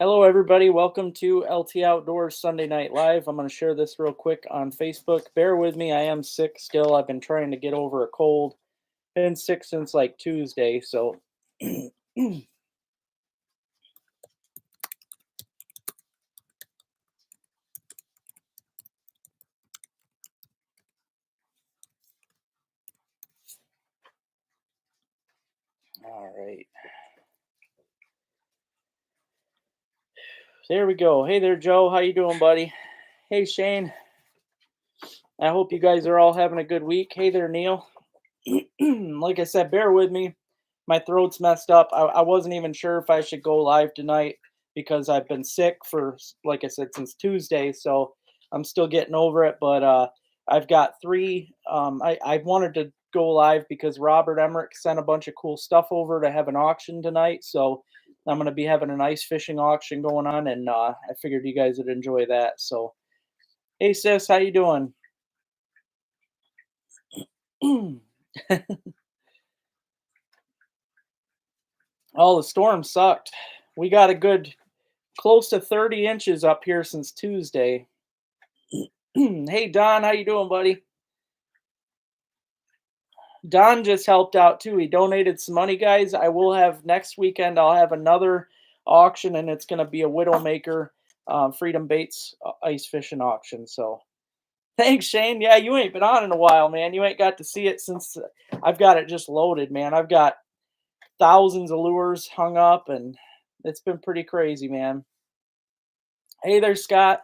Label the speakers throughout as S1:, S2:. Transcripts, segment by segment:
S1: Hello, everybody. Welcome to LT Outdoors Sunday Night Live. I'm going to share this real quick on Facebook. Bear with me. I am sick still. I've been trying to get over a cold. Been sick since like Tuesday. So, all right. There we go. Hey there, Joe. How you doing, buddy? Hey, Shane. I hope you guys are all having a good week. Hey there, Neil. Like I said, bear with me. My throat's messed up. I wasn't even sure if I should go live tonight because I've been sick for, like I said, since Tuesday. So I'm still getting over it. But I've got three. I wanted to go live because Robert Emerick sent a bunch of cool stuff over to have an auction tonight. So I'm going to be having an ice fishing auction going on, and I figured you guys would enjoy that. So, hey sis, how you doing? Oh, the storm sucked. We got a good close to 30 inches up here since Tuesday. Hey Don, how you doing, buddy? Don just helped out too. He donated some money, guys. I will have next weekend. I'll have another auction, and it's going to be a Widowmaker Freedom Baits ice fishing auction. So thanks, Shane. Yeah, you ain't been on in a while, man. You ain't got to see it since I've got it just loaded, man. I've got thousands of lures hung up, and it's been pretty crazy, man. Hey there, Scott.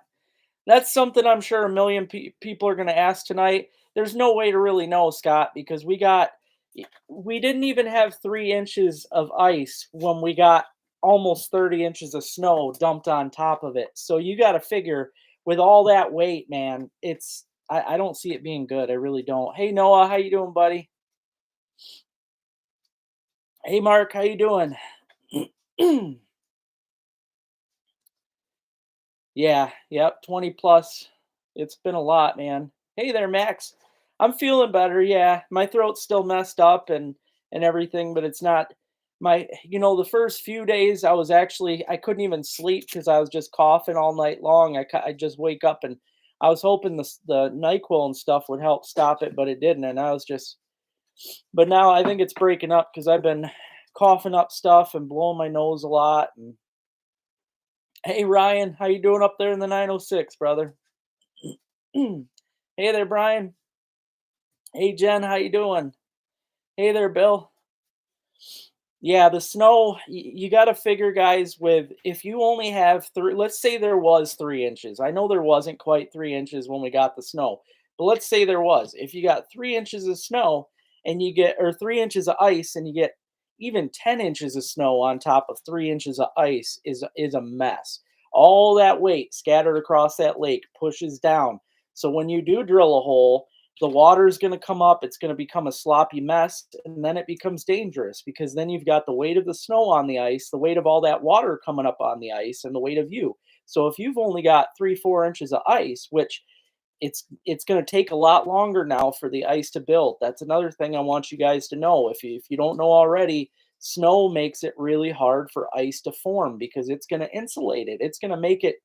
S1: That's something I'm sure a million people are going to ask tonight. There's no way to really know, Scott, because we didn't even have 3 inches of ice when we got almost 30 inches of snow dumped on top of it. So you got to figure with all that weight, man, I don't see it being good. I really don't. Hey Noah, how you doing, buddy? Hey Mark, how you doing? Yeah, yep, 20 plus. It's been a lot, man. Hey there, Max. I'm feeling better. Yeah, my throat's still messed up and everything, but it's not the first few days I couldn't even sleep because I was just coughing all night long. I just wake up and I was hoping the NyQuil and stuff would help stop it, but it didn't. And I was just, but now I think it's breaking up because I've been coughing up stuff and blowing my nose a lot. And hey, Ryan, how you doing up there in the 906, brother? Hey there, Brian. Hey, Jen, how you doing? Hey there, Bill. Yeah, the snow, you got to figure, guys, with if you only have three, let's say there was 3 inches. I know there wasn't quite 3 inches when we got the snow, but let's say there was. If you got 3 inches of snow and you get, or 3 inches of ice and you get even 10 inches of snow on top of 3 inches of ice is a mess. All that weight scattered across that lake pushes down. So when you do drill a hole, the water is going to come up, it's going to become a sloppy mess, and then it becomes dangerous because then you've got the weight of the snow on the ice, the weight of all that water coming up on the ice, and the weight of you. So if you've only got 3 4 inches of ice, which it's going to take a lot longer now for the ice to build. That's another thing I want you guys to know. If you don't know already, snow makes it really hard for ice to form because it's going to insulate it, it's going to make it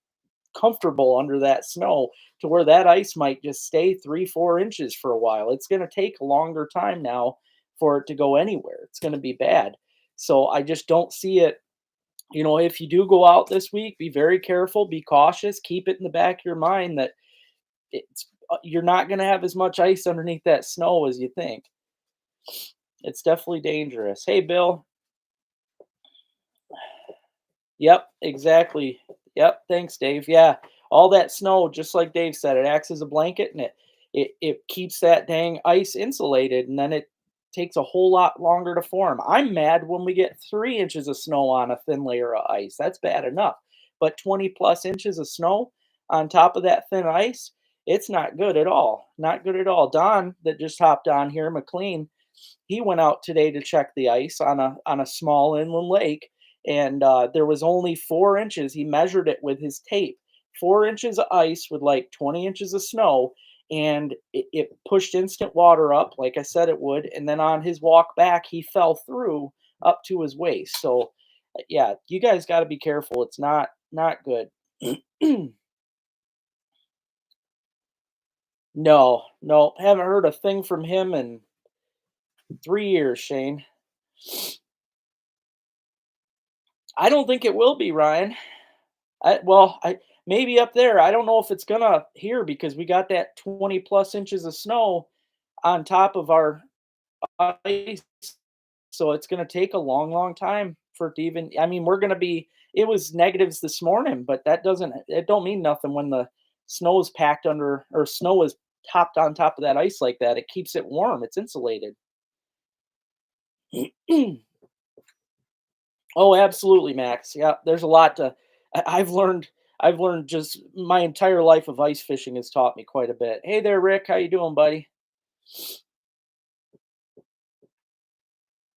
S1: comfortable under that snow to where that ice might just stay 3 4 inches for a while. It's going to take a longer time now for it to go anywhere. It's going to be bad. So I just don't see it. If you do go out this week, be very careful, be cautious, keep it in the back of your mind that you're not going to have as much ice underneath that snow as you think. It's definitely dangerous. Hey, Bill. Yep, exactly. Yep, thanks, Dave. Yeah, all that snow, just like Dave said, it acts as a blanket and it keeps that dang ice insulated, and then it takes a whole lot longer to form. I'm mad when we get 3 inches of snow on a thin layer of ice. That's bad enough. But 20 plus inches of snow on top of that thin ice, it's not good at all. Not good at all. Don, that just hopped on here, McLean, he went out today to check the ice on a small inland lake, and there was only 4 inches. He measured it with his tape. 4 inches of ice with like 20 inches of snow, and it pushed instant water up, like I said it would. And then on his walk back, he fell through up to his waist. So, yeah, you guys got to be careful. It's not not good. No, no, haven't heard a thing from him in 3 years, Shane. I don't think it will be, Ryan. I maybe up there. I don't know if it's gonna here because we got that 20 plus inches of snow on top of our ice. So it's gonna take a long, long time for it to even I mean, we're gonna be it was negatives this morning, but that doesn't it don't mean nothing when the snow is packed under or snow is topped on top of that ice like that. It keeps it warm. It's insulated. Oh, absolutely, Max. Yeah, there's a lot to I've learned just my entire life of ice fishing has taught me quite a bit. Hey there, Rick. How you doing, buddy?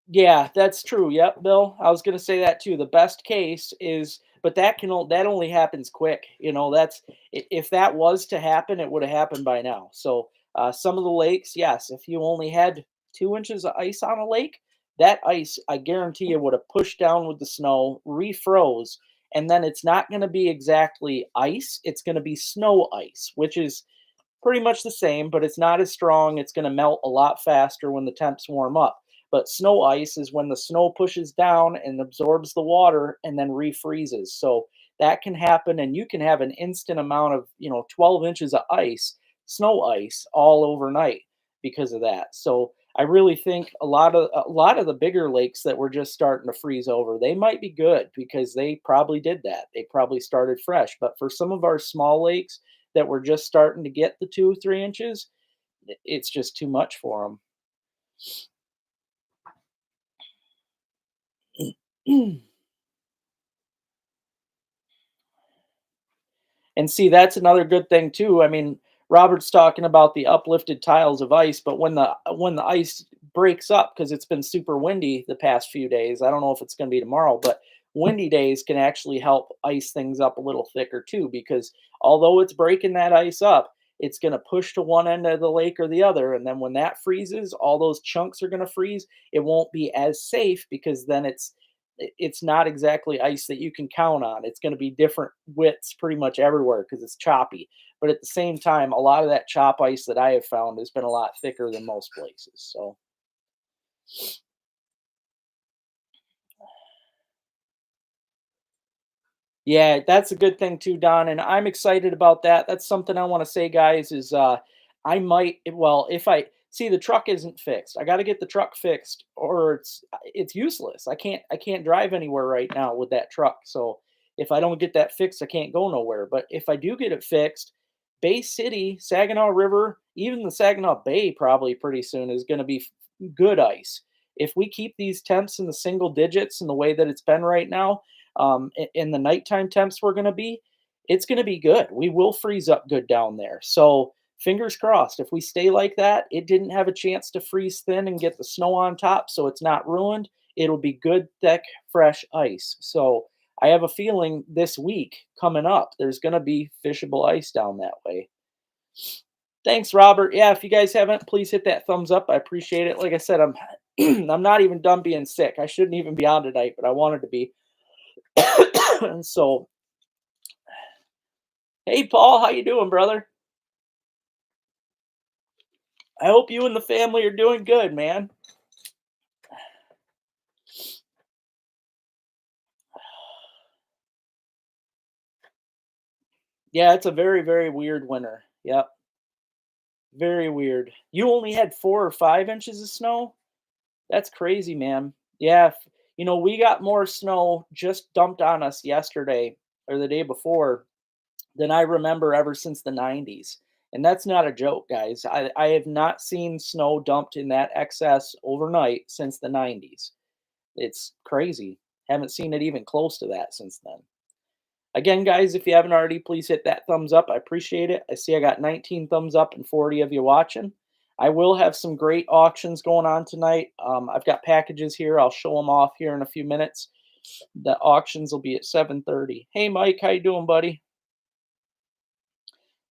S1: Yeah, that's true. Yep, Bill. I was gonna say that too. The best case is, but that only happens quick. That's if that was to happen, it would have happened by now. So some of the lakes, yes, if you only had 2 inches of ice on a lake, that ice, I guarantee you, would have pushed down with the snow, refroze, and then it's not going to be exactly ice. It's going to be snow ice, which is pretty much the same, but it's not as strong. It's going to melt a lot faster when the temps warm up. But snow ice is when the snow pushes down and absorbs the water and then refreezes. So that can happen, and you can have an instant amount of 12 inches of ice, snow ice, all overnight because of that. So I really think a lot of the bigger lakes that were just starting to freeze over, they might be good because they probably did that. They probably started fresh. But for some of our small lakes that were just starting to get the 2 or 3 inches, it's just too much for them. And see, that's another good thing too. I mean, Robert's talking about the uplifted tiles of ice, but when the ice breaks up because it's been super windy the past few days, I don't know if it's going to be tomorrow, but windy days can actually help ice things up a little thicker too because although it's breaking that ice up, it's going to push to one end of the lake or the other, and then when that freezes, all those chunks are going to freeze. It won't be as safe because then it's not exactly ice that you can count on. It's going to be different widths pretty much everywhere because it's choppy. But at the same time, a lot of that chop ice that I have found has been a lot thicker than most places. So yeah, that's a good thing too, Don, and I'm excited about that. That's something I want to say, guys, is I might well, if I see the truck isn't fixed. I got to get the truck fixed or it's useless. I can't drive anywhere right now with that truck. So if I don't get that fixed, I can't go nowhere. But if I do get it fixed, Bay City, Saginaw River, even the Saginaw Bay probably pretty soon is going to be good ice. If we keep these temps in the single digits in the way that it's been right now, in the nighttime temps we're going to be, it's going to be good. We will freeze up good down there. So fingers crossed. If we stay like that, it didn't have a chance to freeze thin and get the snow on top, so it's not ruined. It'll be good, thick, fresh ice. So I have a feeling this week coming up, there's going to be fishable ice down that way. Thanks, Robert. Yeah, if you guys haven't, please hit that thumbs up. I appreciate it. Like I said, I'm I'm not even done being sick. I shouldn't even be on tonight, but I wanted to be. And so, hey, Paul, how you doing, brother? I hope you and the family are doing good, man. Yeah, it's a very, very weird winter. Yep, very weird. You only had 4 or 5 inches of snow? That's crazy, man. Yeah, we got more snow just dumped on us yesterday or the day before than I remember ever since the 90s. And that's not a joke, guys. I have not seen snow dumped in that excess overnight since the 90s. It's crazy. Haven't seen it even close to that since then. Again, guys, if you haven't already, please hit that thumbs up. I appreciate it. I see I got 19 thumbs up and 40 of you watching. I will have some great auctions going on tonight. I've got packages here. I'll show them off here in a few minutes. The auctions will be at 7:30. Hey, Mike, how you doing, buddy?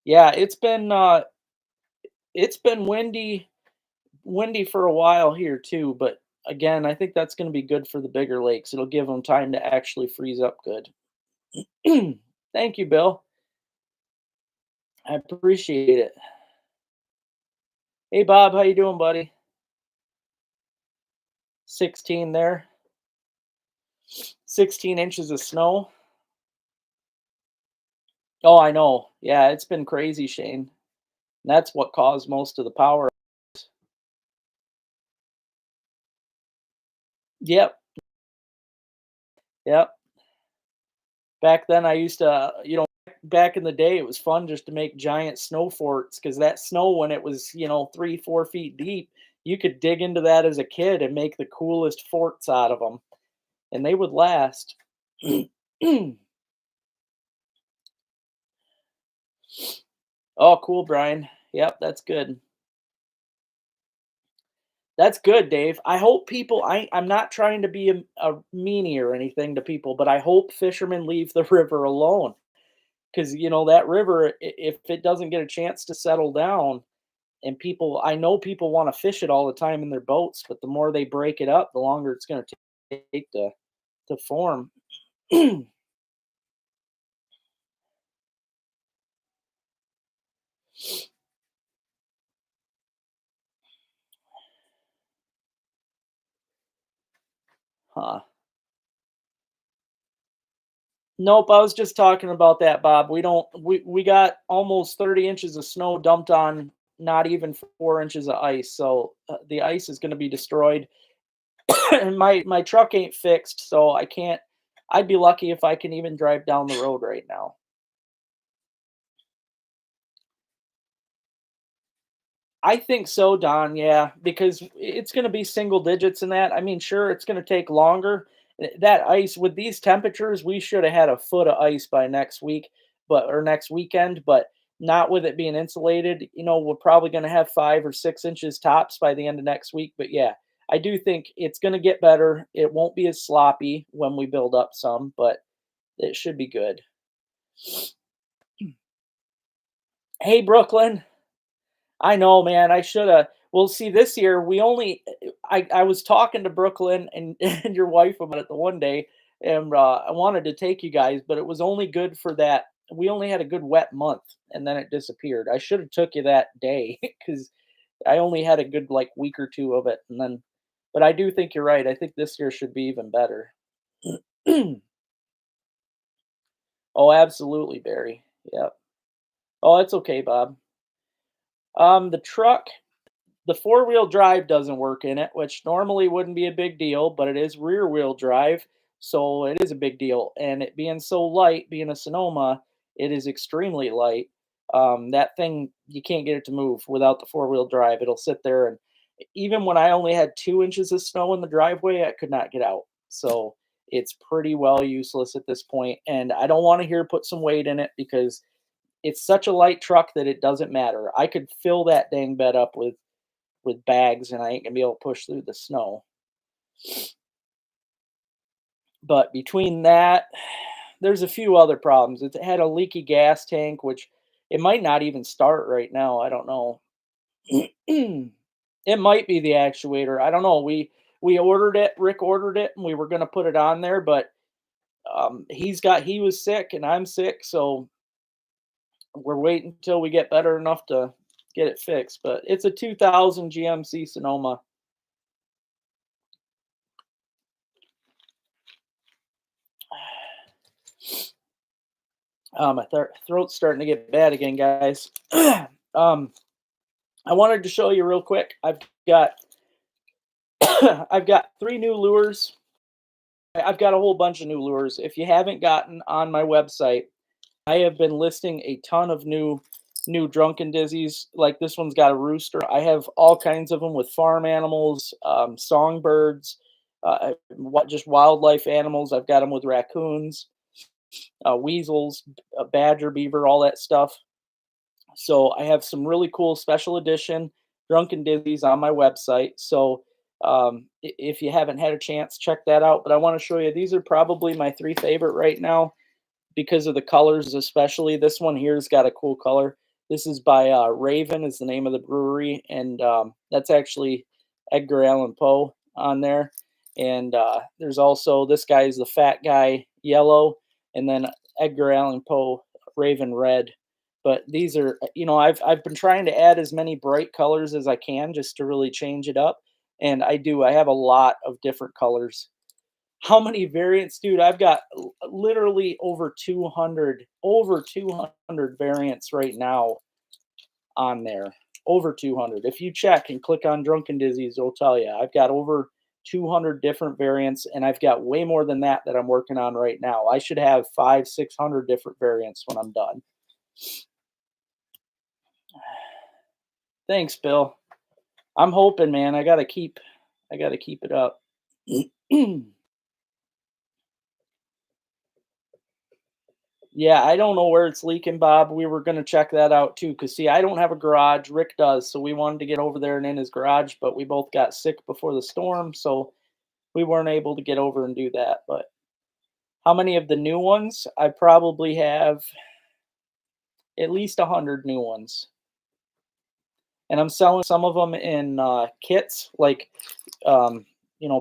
S1: Yeah, it's been windy for a while here too. But again, I think that's going to be good for the bigger lakes. It'll give them time to actually freeze up good. Thank you, Bill. I appreciate it. Hey, Bob, how you doing, buddy? 16 there. 16 inches of snow. Oh, I know. Yeah, it's been crazy, Shane. That's what caused most of the power. Yep, yep. Back then, I used to, back in the day, it was fun just to make giant snow forts because that snow, when it was, 3, 4 feet deep, you could dig into that as a kid and make the coolest forts out of them, and they would last. Oh, cool, Brian. Yep, that's good. That's good, Dave. I hope people. I'm not trying to be a meanie or anything to people, but I hope fishermen leave the river alone because that river, if it doesn't get a chance to settle down, and people, I know people want to fish it all the time in their boats, but the more they break it up, the longer it's going to take to form. Huh. Nope, I was just talking about that, Bob. We got almost 30 inches of snow dumped on not even 4 inches of ice. So the ice is going to be destroyed. And my truck ain't fixed, so I can't. I'd be lucky if I can even drive down the road right now. I think so, Don. Yeah, because it's going to be single digits in that. I mean, sure, it's going to take longer. That ice with these temperatures, we should have had a foot of ice by next week, but or next weekend. But not with it being insulated. We're probably going to have 5 or 6 inches tops by the end of next week. But yeah, I do think it's going to get better. It won't be as sloppy when we build up some, but it should be good. Hey, Brooklyn. I know, man. I shoulda. Well, see, this year we only. I was talking to Brooklyn and and your wife about it the one day, and I wanted to take you guys, but it was only good for that. We only had a good wet month, and then it disappeared. I should have took you that day because I only had a good like week or two of it, and then. But I do think you're right. I think this year should be even better. Oh, absolutely, Barry. Yep. Oh, it's okay, Bob. The truck. The four-wheel drive doesn't work in it, which normally wouldn't be a big deal, but it is rear-wheel drive, so it is a big deal. And it being so light, being a Sonoma, it is extremely light. That thing, you can't get it to move without the four-wheel drive. It'll sit there, and even when I only had 2 inches of snow in the driveway, I could not get out. So it's pretty well useless at this point. And I don't want to hear put some weight in it because it's such a light truck that it doesn't matter. I could fill that dang bed up with bags and I ain't gonna be able to push through the snow. But between that, there's a few other problems. It had a leaky gas tank, which it might not even start right now. I don't know. It might be the actuator. I don't know. We ordered it. Rick ordered it, and we were gonna put it on there, but he was sick and I'm sick, so we're waiting until we get better enough to get it fixed. But it's a 2000 GMC Sonoma. My throat's starting to get bad again, guys. um, I wanted to show you real quick. Got I've got 3 new lures. I've got a whole bunch of new lures. If you haven't gotten on my website, I have been listing a ton of new drunken dizzies. Like this one's got a rooster. I have all kinds of them with farm animals, songbirds, what just wildlife animals. I've got them with raccoons, weasels, badger, beaver, all that stuff. So I have some really cool special edition drunken dizzies on my website. So if you haven't had a chance, check that out. But I want to show you, these are probably my 3 favorite right now because of the colors, especially this one here's got a cool color. This is by Raven is the name of the brewery, and that's actually Edgar Allan Poe on there. And there's also this guy is the fat guy yellow, and then Edgar Allan Poe, Raven Red. But these are, I've been trying to add as many bright colors as I can just to really change it up. And I do. I have a lot of different colors. How many variants, dude? I've got literally over 200 variants right now on there. Over 200. If you check and click on Drunken Dizzies, it'll tell you. I've got over 200 different variants, and I've got way more than that that I'm working on right now. I should have 600 different variants when I'm done. Thanks, Bill. I'm hoping, man. I gotta keep it up. Yeah, I don't know where it's leaking, Bob. We were gonna check that out too, cause see, I don't have a garage. Rick does, so we wanted to get over there and in his garage, but we both got sick before the storm, so we weren't able to get over and do that. But how many of the new ones? I probably have at least 100 new ones, and I'm selling some of them in kits, like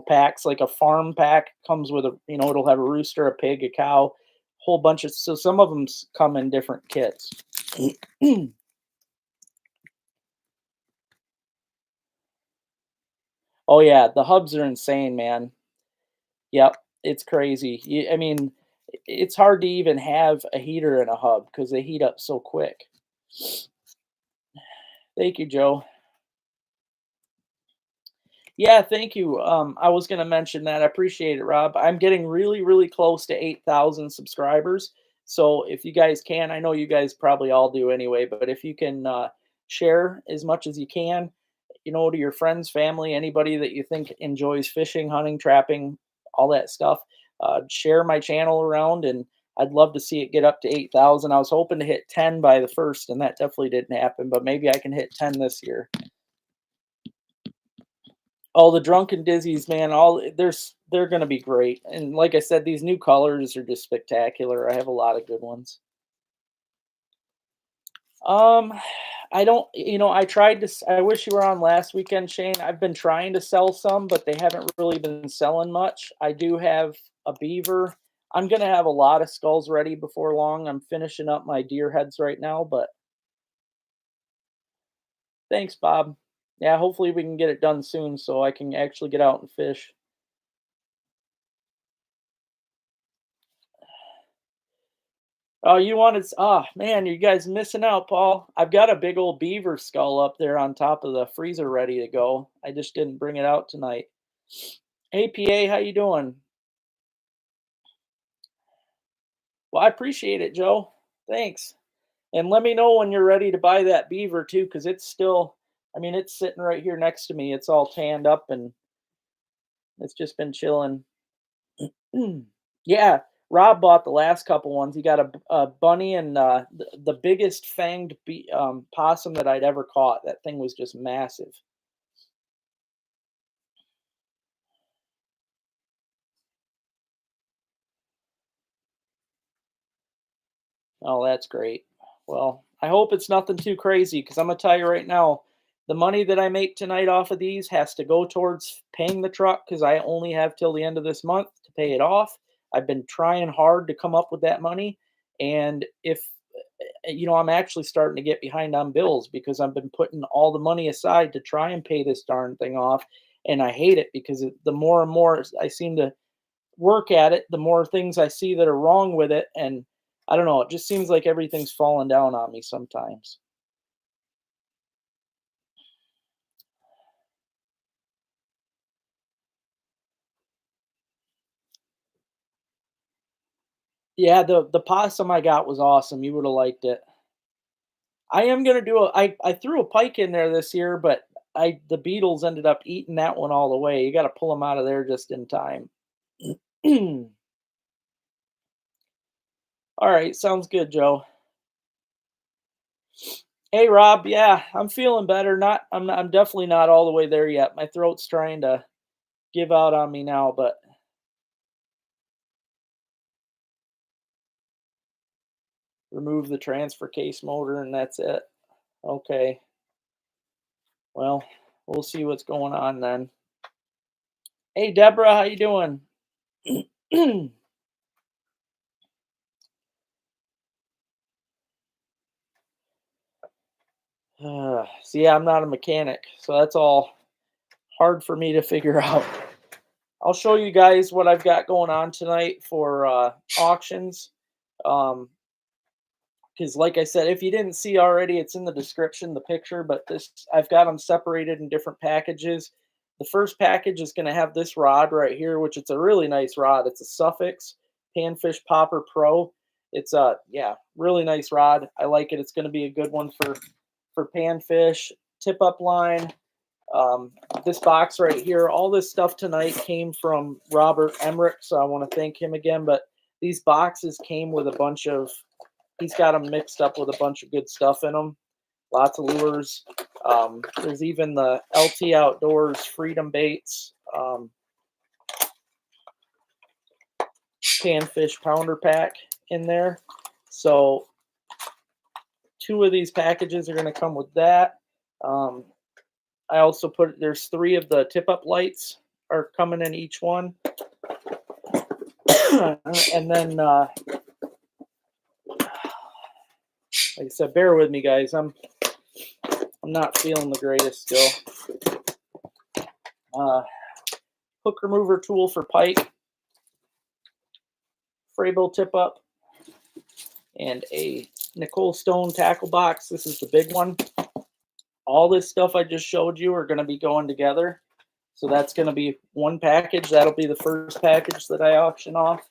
S1: packs. Like a farm pack comes with it'll have a rooster, a pig, a cow, whole bunch of. So some of them come in different kits. Oh yeah, the hubs are insane, man. Yep, it's crazy. I mean, it's hard to even have a heater in a hub because they heat up so quick. Thank you, Joe. Yeah, thank you. I was gonna mention that. I appreciate it, Rob. I'm getting really, really close to 8,000 subscribers. So if you guys can, I know you guys probably all do anyway, but if you can share as much as you can, to your friends, family, anybody that you think enjoys fishing, hunting, trapping, all that stuff, share my channel around, and I'd love to see it get up to 8,000. I was hoping to hit 10 by the first, and that definitely didn't happen, but maybe I can hit 10 this year. Oh, the Drunken Dizzies, man, they're gonna be great, and like I said, these new colors are just spectacular. I have a lot of good ones. Um, I don't, I tried to. I wish you were on last weekend, Shane. I've been trying to sell some, but they haven't really been selling much. I do have a beaver. I'm gonna have a lot of skulls ready before long. I'm finishing up my deer heads right now, but thanks, Bob. Yeah, hopefully we can get it done soon so I can actually get out and fish. Oh, you wanted man, you guys missing out, Paul. I've got a big old beaver skull up there on top of the freezer ready to go. I just didn't bring it out tonight. APA, how you doing? Well, I appreciate it, Joe. Thanks. And let me know when you're ready to buy that beaver too, because it's still, I mean, it's sitting right here next to me. It's all tanned up and it's just been chilling. Yeah, Rob bought the last couple ones. He got a bunny and the biggest fanged possum that I'd ever caught. That thing was just massive. Oh, that's great. Well, I hope it's nothing too crazy because I'm gonna tell you right now, the money that I make tonight off of these has to go towards paying the truck because I only have till the end of this month to pay it off. I've been trying hard to come up with that money, and if I'm actually starting to get behind on bills because I've been putting all the money aside to try and pay this darn thing off, and I hate it because the more and more I seem to work at it, the more things I see that are wrong with it, and I don't know, it just seems like everything's falling down on me sometimes. Yeah, the possum I got was awesome. You would have liked it. I am gonna do I threw a pike in there this year, but I the beetles ended up eating that one all the way. You got to pull them out of there just in time. All right, sounds good, Joe. Hey, Rob. Yeah, I'm feeling better. I'm definitely not all the way there yet. My throat's trying to give out on me now, but remove the transfer case motor and that's it. Okay. Well, we'll see what's going on then. Hey, Deborah, how you doing? See, I'm not a mechanic, so that's all hard for me to figure out. I'll show you guys what I've got going on tonight for auctions. Um, because like I said, if you didn't see already, it's in the description, the picture, but this I've got them separated in different packages. The first package is going to have this rod right here, which it's a really nice rod. It's a Suffix Panfish Popper Pro. It's a yeah, really nice rod. I like it. It's going to be a good one for panfish, tip up line. Um, this box right here, all this stuff tonight came from Robert Emerick, so I want to thank him again. But these boxes came with a bunch of he's got them mixed up with a bunch of good stuff in them. Lots of lures. There's even the LT Outdoors Freedom Baits panfish pounder pack in there. So 2 of these packages are going to come with that. I also there's 3 of the tip up lights are coming in each one. And then like I said, bear with me, guys. I'm not feeling the greatest still. Hook remover tool for pike, Fraybill tip up, and a Nicole Stone tackle box. This is the big one. All this stuff I just showed you are going to be going together. So that's going to be one package. That'll be the first package that I auction off.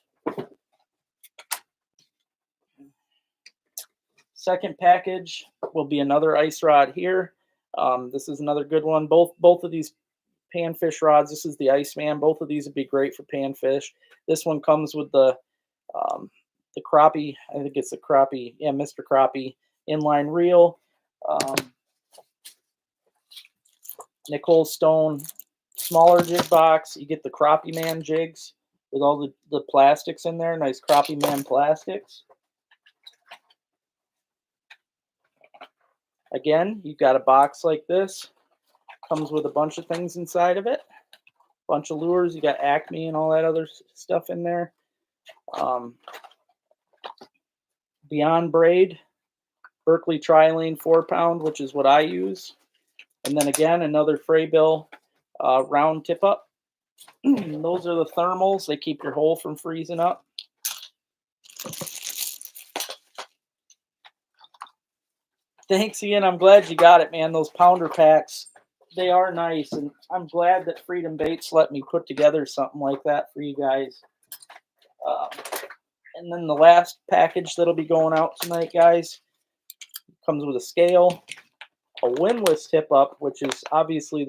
S1: Second package will be another ice rod here. This is another good one. Both of these panfish rods. This is the Iceman. Both of these would be great for panfish. This one comes with the crappie. I think it's the crappie. Yeah, Mr. Crappie inline reel. Nicole Stone smaller jig box. You get the Crappie Man jigs with all the plastics in there. Nice Crappie Man plastics. Again, you've got a box like this. Comes with a bunch of things inside of it. Bunch of lures. You got Acme and all that other stuff in there. Beyond Braid, Berkeley Trilane 4-pound, which is what I use. And then again, another Fraybill round tip up. Those are the thermals. They keep your hole from freezing up. Thanks, Ian. I'm glad you got it, man. Those pounder packs, they are nice. And I'm glad that Freedom Baits let me put together something like that for you guys. And then the last package that'll be going out tonight, guys, comes with a scale, a windlass tip up, which is obviously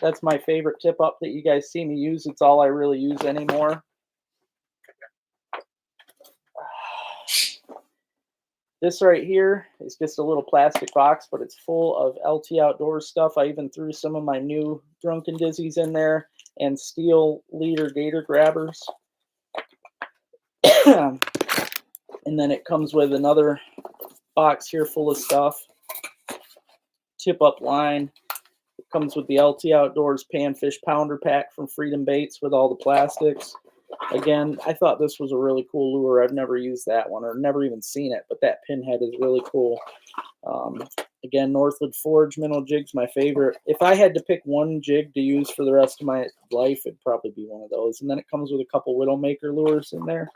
S1: that's my favorite tip up that you guys see me use. It's all I really use anymore. This right here is just a little plastic box, but it's full of LT Outdoors stuff. I even threw some of my new Drunken Dizzies in there and steel leader gator grabbers. And then it comes with another box here full of stuff. Tip up line. It comes with the LT Outdoors Panfish Pounder Pack from Freedom Baits with all the plastics. Again, I thought this was a really cool lure. I've never used that one or never even seen it, but that pinhead is really cool. Again, Northwood Forge Mineral Jig's my favorite. If I had to pick one jig to use for the rest of my life, it'd probably be one of those. And then it comes with a couple Widowmaker lures in there.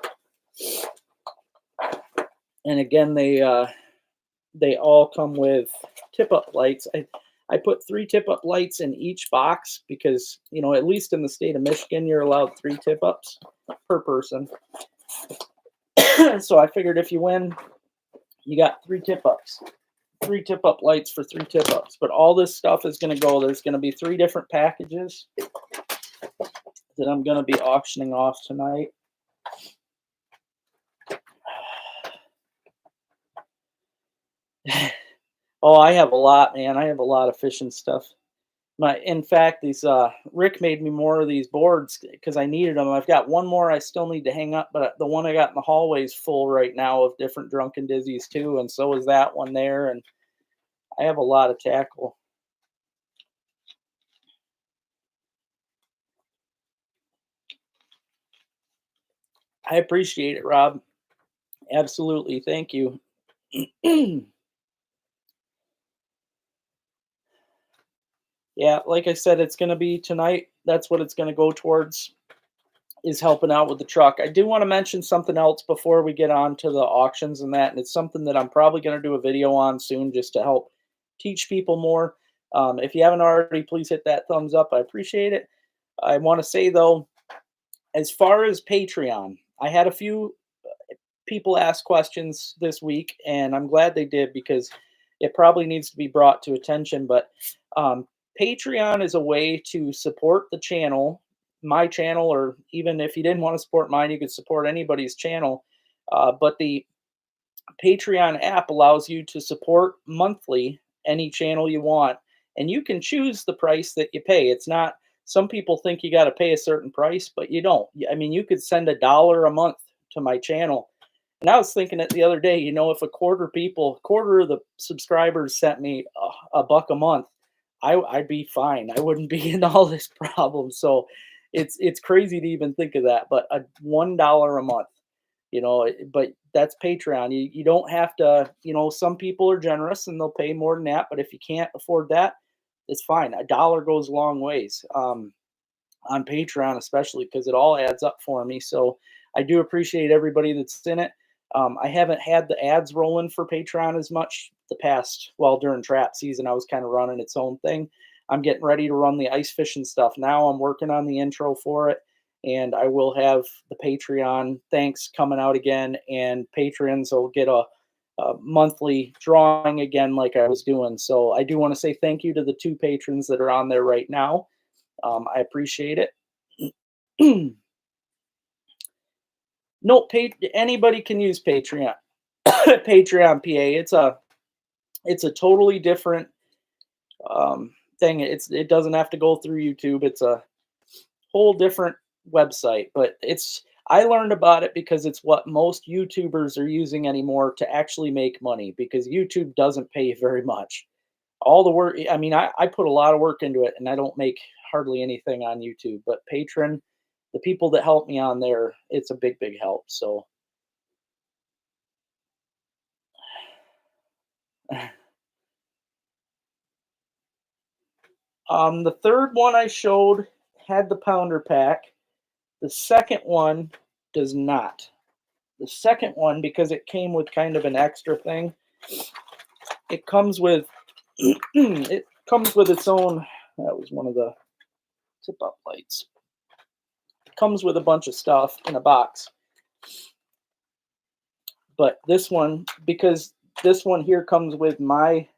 S1: And again, they all come with tip-up lights. I put 3 tip-up lights in each box because, you know, at least in the state of Michigan, you're allowed 3 tip-ups per person. So I figured if you win, you got 3 tip-ups. 3 tip-up lights for 3 tip-ups. But all this stuff is going to go. There's going to be 3 different packages that I'm going to be auctioning off tonight. Oh, I have a lot, man. I have a lot of fishing stuff. In fact, these Rick made me more of these boards because I needed them. I've got one more I still need to hang up, but the one I got in the hallway is full right now of different Drunken Dizzies too, and so is that one there. And I have a lot of tackle. I appreciate it, Rob. Absolutely, thank you. Yeah, like I said, it's going to be tonight. That's what it's going to go towards, is helping out with the truck. I do want to mention something else before we get on to the auctions and that, and it's something that I'm probably going to do a video on soon just to help teach people more. If you haven't already, please hit that thumbs up. I appreciate it. I want to say though, as far as Patreon, I had a few people ask questions this week, and I'm glad they did because it probably needs to be brought to attention. But um, Patreon is a way to support the channel, my channel, or even if you didn't want to support mine, you could support anybody's channel. But the Patreon app allows you to support monthly any channel you want, and you can choose the price that you pay. It's not, some people think you got to pay a certain price, but you don't. I mean, you could send $1 a month to my channel. And I was thinking it the other day, if a quarter of the subscribers sent me a buck a month, I'd be fine. I wouldn't be in all this problem. So it's crazy to even think of that, but $1 a month, but that's Patreon. You don't have to, some people are generous and they'll pay more than that, but if you can't afford that, it's fine. $1 goes a long ways. On Patreon, especially because it all adds up for me. So I do appreciate everybody that's in it. I haven't had the ads rolling for Patreon as much the past, well, during trap season, I was kind of running its own thing. I'm getting ready to run the ice fishing stuff now. I'm working on the intro for it, and I will have the Patreon thanks coming out again, and patrons will get a monthly drawing again like I was doing. So I do want to say thank you to the 2 patrons that are on there right now. I appreciate it. No, anybody can use Patreon. Patreon PA. It's a totally different thing. It doesn't have to go through YouTube. It's a whole different website. But I learned about it because it's what most YouTubers are using anymore to actually make money, because YouTube doesn't pay very much. All the work, I mean, I put a lot of work into it, and I don't make hardly anything on YouTube. But Patreon, the people that help me on there, it's a big, big help. So the third one I showed had the pounder pack. The second one does not. The second one, because it came with kind of an extra thing, it comes with it comes with its own. That was one of the tip up lights. It comes with a bunch of stuff in a box. But this one, because this one here comes with my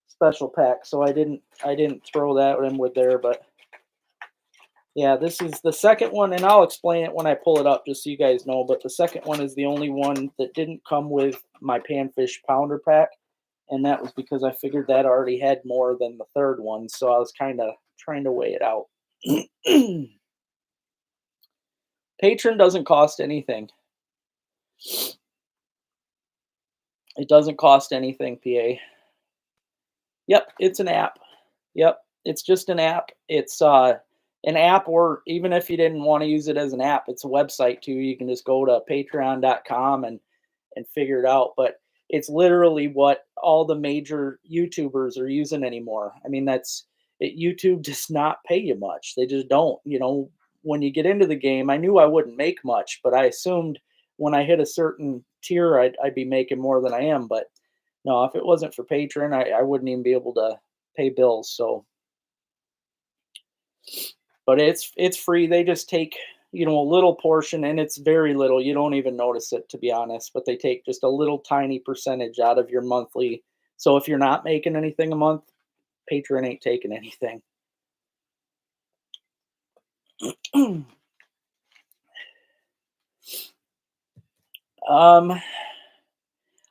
S1: special pack, so I didn't throw that in with there. But yeah, this is the second one, and I'll explain it when I pull it up just so you guys know. But the second one is the only one that didn't come with my panfish pounder pack, and that was because I figured that already had more than the third one, so I was kind of trying to weigh it out. Patron doesn't cost anything. It doesn't cost anything, PA. Yep, it's an app. Yep, it's just an app. It's an app, or even if you didn't want to use it as an app, it's a website too. You can just go to patreon.com and figure it out. But it's literally what all the major YouTubers are using anymore. I mean, YouTube does not pay you much. They just don't. When you get into the game, I knew I wouldn't make much, but I assumed when I hit a certain tier, I'd be making more than I am. But no, if it wasn't for Patreon, I wouldn't even be able to pay bills. So, but it's free. They just take, a little portion, and it's very little. You don't even notice it, to be honest, but they take just a little tiny percentage out of your monthly. So if you're not making anything a month, Patreon ain't taking anything.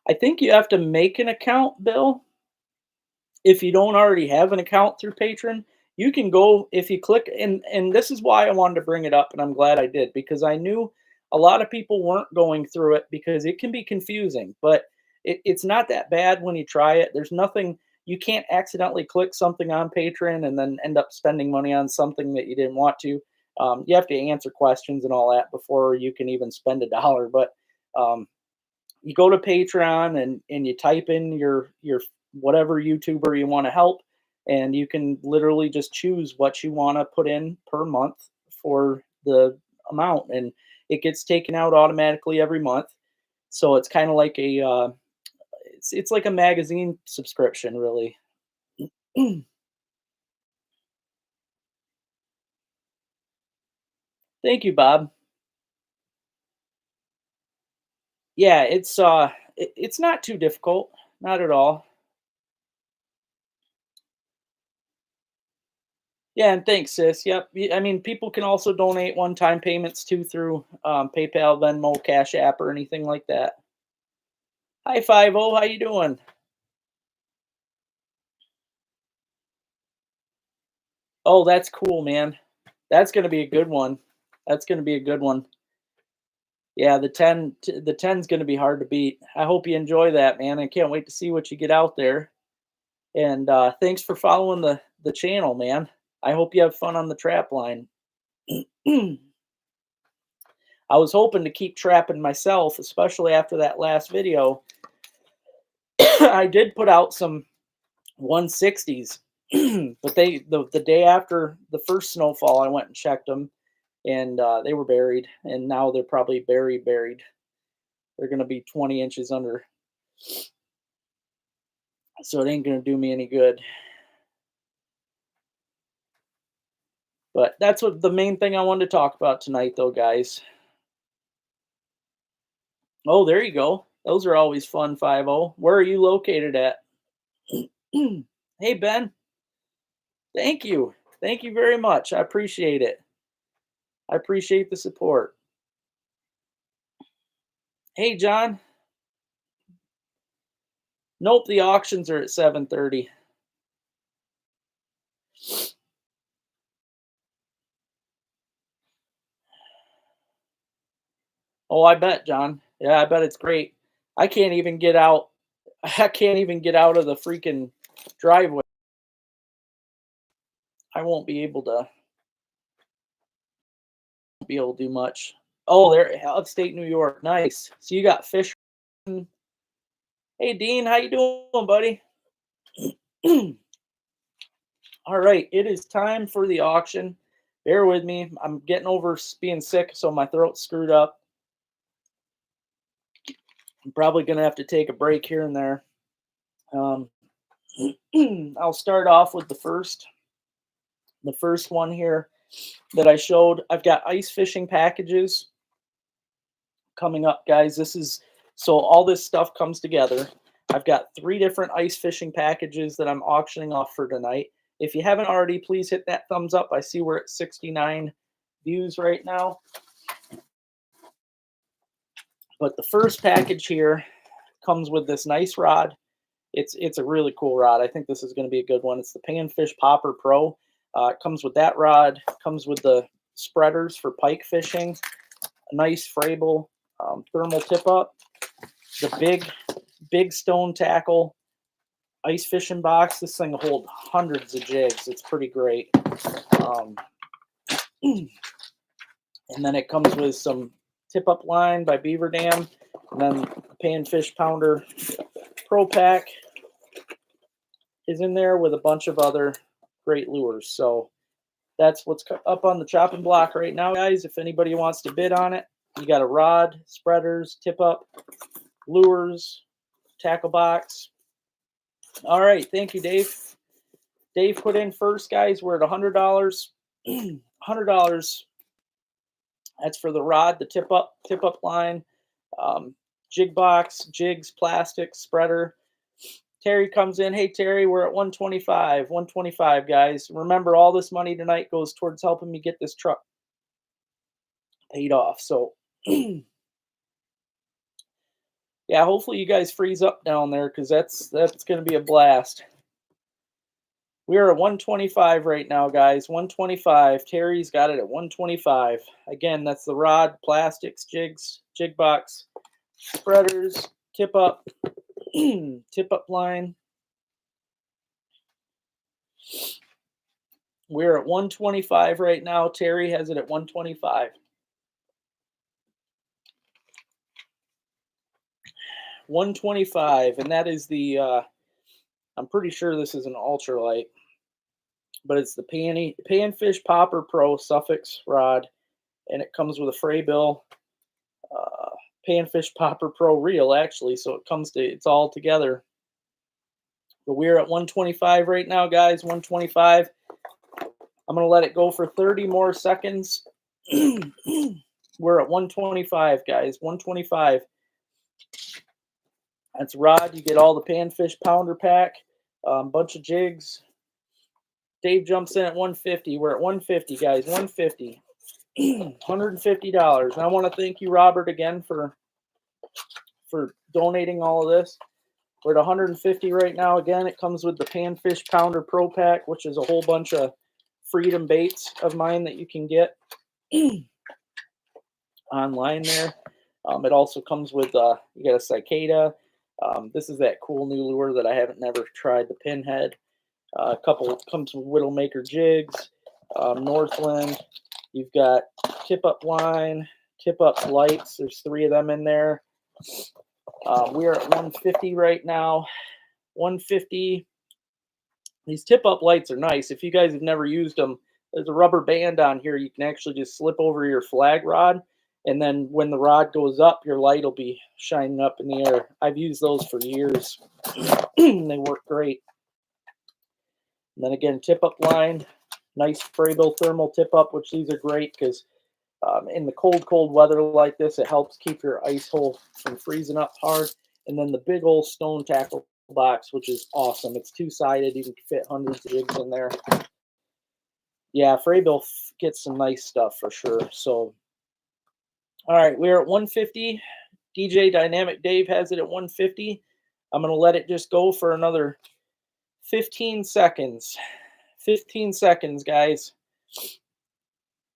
S1: I think you have to make an account, Bill. If you don't already have an account through Patreon, you can go, if you click, and this is why I wanted to bring it up, and I'm glad I did, because I knew a lot of people weren't going through it because it can be confusing, but it's not that bad when you try it. There's nothing, you can't accidentally click something on Patreon and then end up spending money on something that you didn't want to. You have to answer questions and all that before you can even spend $1. But you go to Patreon and you type in your whatever YouTuber you want to help, and you can literally just choose what you want to put in per month for the amount, and it gets taken out automatically every month. So it's kind of like a it's like a magazine subscription, really. Thank you, Bob. Yeah, it's not too difficult, not at all. Yeah, and thanks, sis. Yep. I mean, people can also donate one-time payments too through PayPal, Venmo, Cash App, or anything like that. Hi, 50. How you doing? Oh, that's cool, man. That's gonna be a good one. That's gonna be a good one. Yeah, the 10's gonna be hard to beat. I hope you enjoy that, man. I can't wait to see what you get out there. And thanks for following the channel, man. I hope you have fun on the trap line. I was hoping to keep trapping myself, especially after that last video. I did put out some 160s, but the day after the first snowfall, I went and checked them, and they were buried, and now they're probably buried. They're gonna be 20 inches under, so it ain't gonna do me any good. But that's what the main thing I wanted to talk about tonight, though, guys. Oh, there you go. Those are always fun, 50. Where are you located at? Hey, Ben. Thank you. Thank you very much. I appreciate it. I appreciate the support. Hey, John. Nope, the auctions are at 7:30. Oh, I bet, John. Yeah, I bet it's great. I can't even get out. I can't even get out of the freaking driveway. I won't be able to do much. Oh, there, upstate New York. Nice. So you got fish. Hey, Dean, how you doing, buddy? All right, it is time for the auction. Bear with me. I'm getting over being sick, so my throat's screwed up. I'm probably gonna have to take a break here and there. Um, I'll start off with the first one here that I showed. I've got ice fishing packages coming up, guys. This is so all this stuff comes together. I've got 3 different ice fishing packages that I'm auctioning off for tonight. If you haven't already, please hit that thumbs up. I see we're at 69 views right now. But the first package here comes with this nice rod. It's a really cool rod. I think this is going to be a good one. It's the Panfish Popper Pro. It comes with that rod. Comes with the spreaders for pike fishing. A nice Frable thermal tip up. The big stone tackle ice fishing box. This thing will hold hundreds of jigs. It's pretty great. Um, and then it comes with some tip up line by Beaver Dam, and then the Panfish Pounder Pro Pack is in there with a bunch of other great lures. So that's what's up on the chopping block right now, guys. If anybody wants to bid on it, you got a rod, spreaders, tip up, lures, tackle box. All right, thank you, Dave. Dave put in first, guys. We're at $100. $100. That's for the rod, the tip up line, jig box, jigs, plastic, spreader. Terry comes in. Hey, Terry, we're at 125. 125, guys. Remember, all this money tonight goes towards helping me get this truck paid off. So, yeah, hopefully you guys freeze up down there because that's going to be a blast. We are at 125 right now, guys. 125. Terry's got it at 125. Again, that's the rod, plastics, jigs, jig box, spreaders, tip up, tip up line. We're at 125 right now. Terry has it at 125. 125, and that is the I'm pretty sure this is an ultralight. but it's the Panfish Popper Pro Suffix rod, and it comes with a Fraybill uh, Panfish Popper Pro reel, actually. So it's all together. But we're at 125 right now, guys. 125. I'm going to let it go for 30 more seconds. We're at 125, guys. 125. That's rod. You get all the Panfish Pounder Pack, bunch of jigs. Dave jumps in at 150. We're at 150, guys. 150. $150. And I want to thank you, Robert, again for donating all of this. We're at 150 right now. Again, it comes with the Panfish Pounder Pro Pack, which is a whole bunch of Freedom baits of mine that you can get online there. It also comes with you got a cicada. This is that cool new lure that I haven't never tried, the pinhead. A couple comes with Widowmaker jigs, Northland. You've got tip up line, tip up lights. There's 3 of them in there. We're at 150 right now. 150. These tip up lights are nice. If you guys have never used them, there's a rubber band on here. You can actually just slip over your flag rod, and then when the rod goes up, your light will be shining up in the air. I've used those for years. They work great. And then again, tip up line, nice Fraybill thermal tip up, which these are great because in the cold weather like this, it helps keep your ice hole from freezing up hard. And then the big old stone tackle box, which is awesome. It's 2-sided. You can fit hundreds of jigs in there. Yeah, Fraybill gets some nice stuff for sure. So, all right, we're at 150. DJ Dynamic Dave has it at 150. I'm going to let it just go for another 15 seconds. 15 seconds, guys.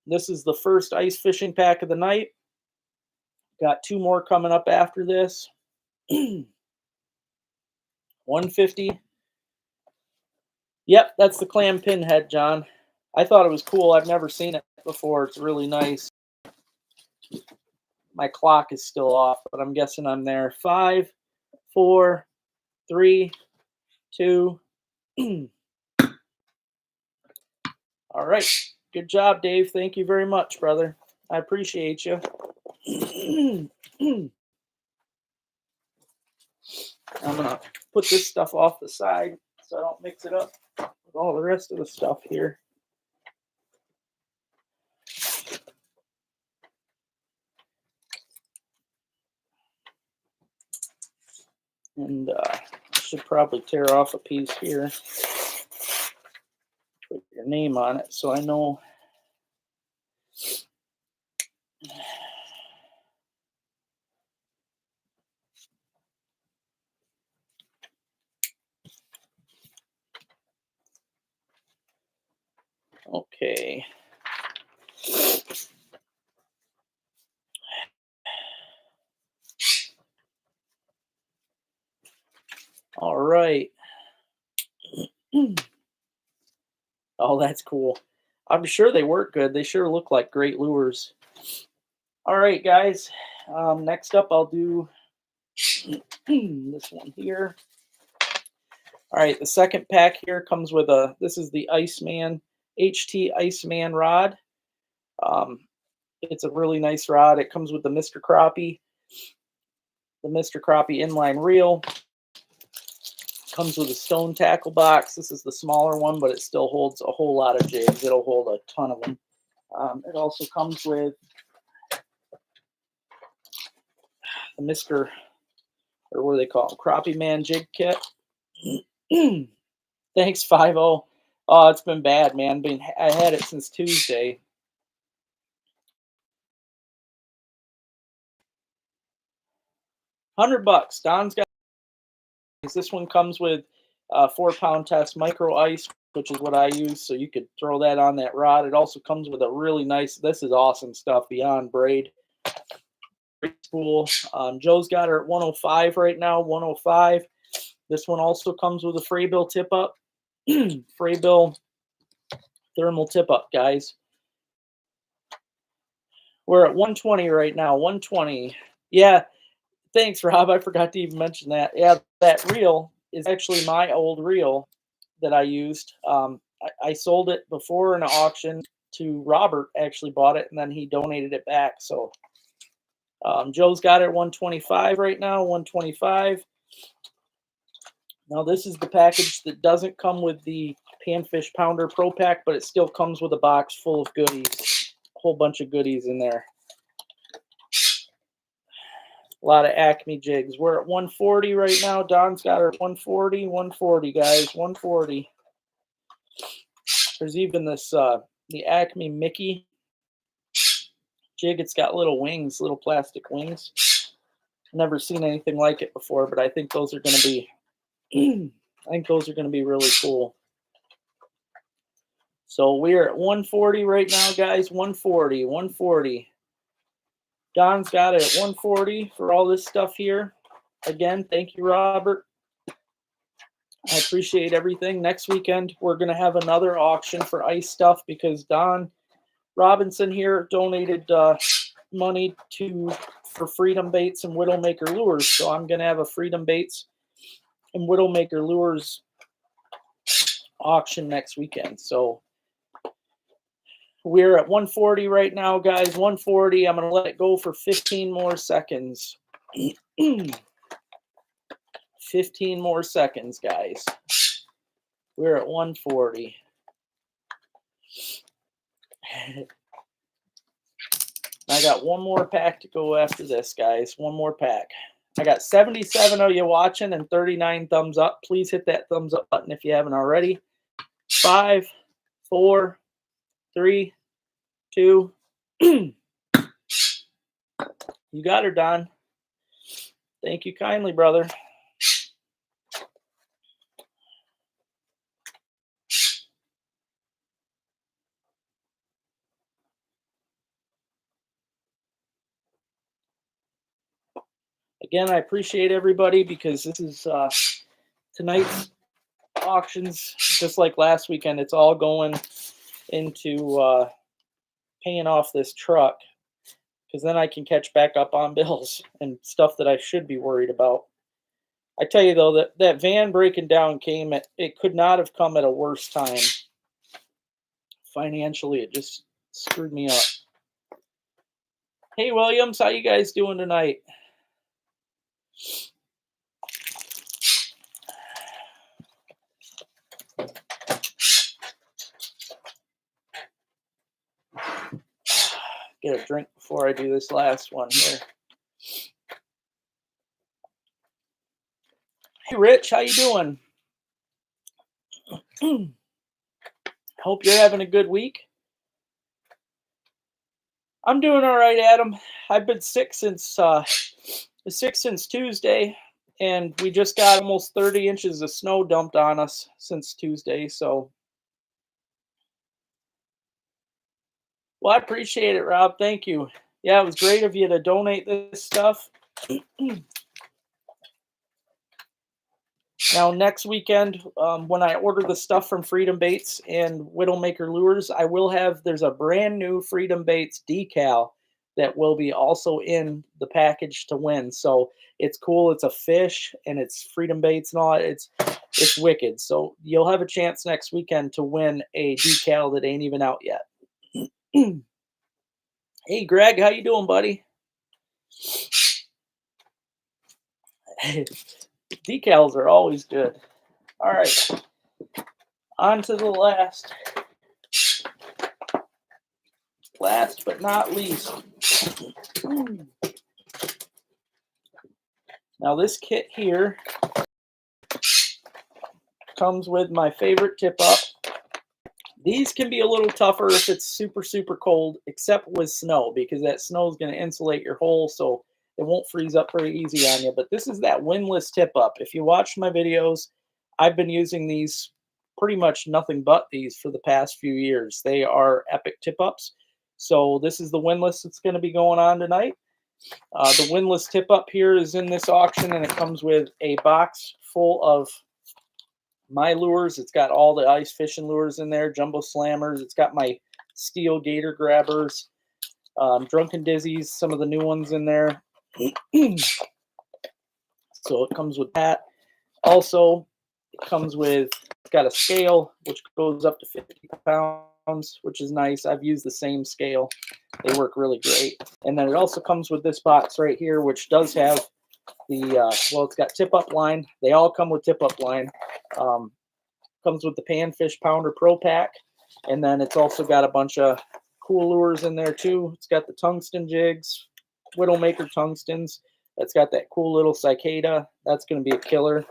S1: This is the first ice fishing pack of the night. Got 2 more coming up after this. 150. Yep, that's the clam pinhead, John. I thought it was cool. I've never seen it before. It's really nice. My clock is still off, but I'm guessing I'm there. 5, 4, 3, 2. All right. Good job, Dave. Thank you very much, brother. I appreciate you. I'm going to put this stuff off the side so I don't mix it up with all the rest of the stuff here. And I should probably tear off a piece here. Put your name on it so I know. Okay. All right. Oh, that's cool. I'm sure they work good. They sure look like great lures. All right, guys. Next up, I'll do this one here. All right, the second pack here comes with this is the Iceman, HT Iceman rod. It's a really nice rod. It comes with the Mr. Crappie inline reel. Comes with a stone tackle box. This is the smaller one, but it still holds a whole lot of jigs. It'll hold a ton of them. It also comes with the Mr. or what do they call it? Crappie Man jig kit. Thanks, 5-0. Oh, it's been bad, man. I had it since Tuesday. $100. Don's got this one. Comes with 4-pound test micro ice, which is what I use. So you could throw that on that rod. It also comes with a really nice. This is awesome stuff. Beyond braid spool. Joe's got her at 105 right now. 105. This one also comes with a Fraybill tip up. Fraybill thermal tip up, guys. We're at 120 right now. 120. Yeah. Thanks, Rob. I forgot to even mention that. Yeah, that reel is actually my old reel that I used. I sold it before in an auction to Robert, actually bought it, and then he donated it back. So Joe's got it at 125 right now, 125. Now this is the package that doesn't come with the Panfish Pounder Pro Pack, but it still comes with a box full of goodies, a whole bunch of goodies in there. A lot of Acme jigs. We're at 140 right now. Don's got her at 140, 140, guys, 140. There's even this, the Acme Mickey jig. It's got little wings, little plastic wings. Never seen anything like it before, but I think those are going to be, I think those are going to be really cool. So we're at 140 right now, guys, 140, 140. Don's got it at 140 for all this stuff here. Again, thank you, Robert. I appreciate everything. Next weekend, we're going to have another auction for ice stuff because Don Robinson here donated money for Freedom Baits and Widowmaker Lures. So I'm going to have a Freedom Baits and Widowmaker Lures auction next weekend. So we're at 140 right now, guys. 140. I'm going to let it go for 15 more seconds. 15 more seconds, guys. We're at 140. I got one more pack to go after this, guys. One more pack. I got 77 of you watching and 39 thumbs up. Please hit that thumbs up button if you haven't already. 5, 4, 3, 2. You got her, Don. Thank you kindly, brother. Again, I appreciate everybody because this is tonight's auctions, just like last weekend. It's all going into paying off this truck because then I can catch back up on bills and stuff that I should be worried about. I tell you, though, that van breaking down it could not have come at a worse time. Financially, it just screwed me up. Hey, Williams, how you guys doing tonight? Get a drink before I do this last one here. Hey, Rich, how you doing? Hope you're having a good week. I'm doing all right, Adam. I've been sick since Tuesday, and we just got almost 30 inches of snow dumped on us since Tuesday. So, well, I appreciate it, Rob. Thank you. Yeah, it was great of you to donate this stuff. Now, next weekend, when I order the stuff from Freedom Baits and Widowmaker Lures, there's a brand new Freedom Baits decal that will be also in the package to win. So it's cool. It's a fish and it's Freedom Baits and all. It's wicked. So you'll have a chance next weekend to win a decal that ain't even out yet. Hey, Greg, how you doing, buddy? Decals are always good. All right, on to the last but not least. Now this kit here comes with my favorite tip up. These can be a little tougher if it's super, super cold, except with snow, because that snow is going to insulate your hole, so it won't freeze up very easy on you. But this is that windlass tip up. If you watch my videos, I've been using these pretty much nothing but these for the past few years. They are epic tip ups. So this is the windlass that's going to be going on tonight. The windlass tip up here is in this auction, and it comes with a box full of my lures. It's got all the ice fishing lures in there, jumbo slammers. It's got my steel gator grabbers, drunken dizzies, some of the new ones in there. So it comes with that. Also, it comes with got a scale which goes up to 50 pounds, which is nice. I've used the same scale. They work really great. And then it also comes with this box right here, which does have the, well, it's got tip-up line. They all come with tip-up line. Comes with the Panfish Pounder Pro Pack. And then it's also got a bunch of cool lures in there too. It's got the tungsten jigs, Widowmaker tungstens. It's got that cool little cicada. That's going to be a killer.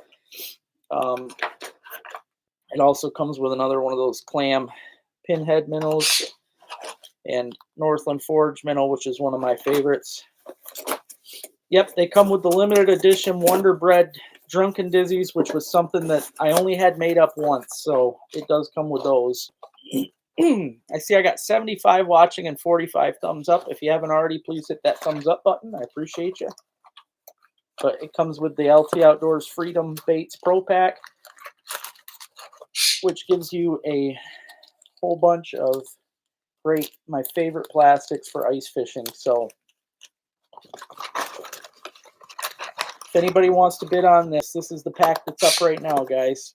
S1: It also comes with another one of those clam pinhead minnows and Northland Forge minnow, which is one of my favorites. Yep, they come with the limited edition Wonder Bread Drunken Dizzies, which was something that I only had made up once, so it does come with those. I see I got 75 watching and 45 thumbs up. If you haven't already, please hit that thumbs up button. I appreciate you. But it comes with the LT Outdoors Freedom Baits Pro Pack, which gives you a whole bunch of great, my favorite plastics for ice fishing. So if anybody wants to bid on this, this is the pack that's up right now, guys.